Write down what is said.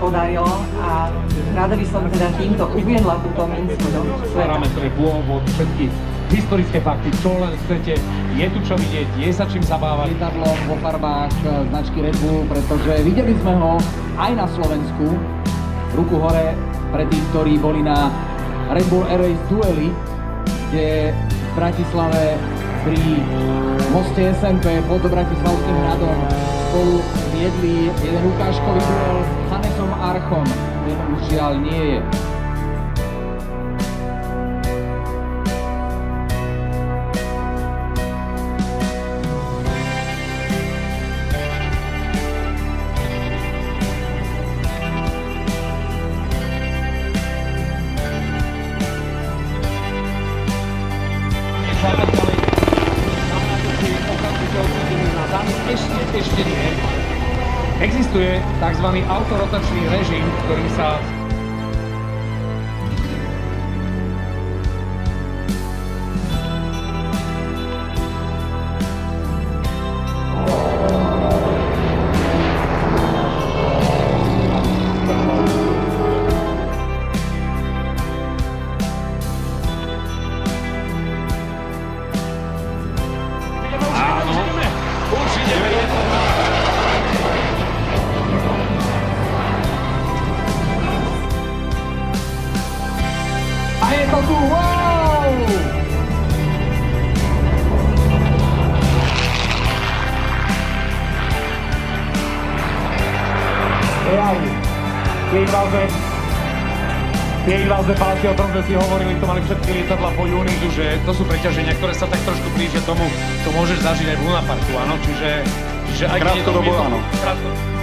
podarilo a rada by som teda týmto uviedla túto mincu do sveta. Parametre, pôvod, všetky historické fakty, čo len chcete, je tu čo vidieť, je sa čím zabávať. Lietadlom vo farbách značky Red Bull, pretože videli sme ho aj na Slovensku. Ruku hore pre tých, ktorí boli na Red Bull Air Race dueli, kde v Bratislave pri moste SMP pod Bratislavským hradom spolu viedli jeden ukážkový duel s Hannesom Archom, ten už žiaľ nie je. Ešte nie. Existuje tzv. Autorotačný režim, ktorý sa A je to tu, wow! Tie invázne palky, o tom sme si hovorili, to mali všetky lietadla po Unizu, že to sú preťaženia, ktoré sa tak trošku blížia tomu, čo môžeš zažiť aj v Lunaparku, áno, čiže aj krátkodobo, áno. Krátko.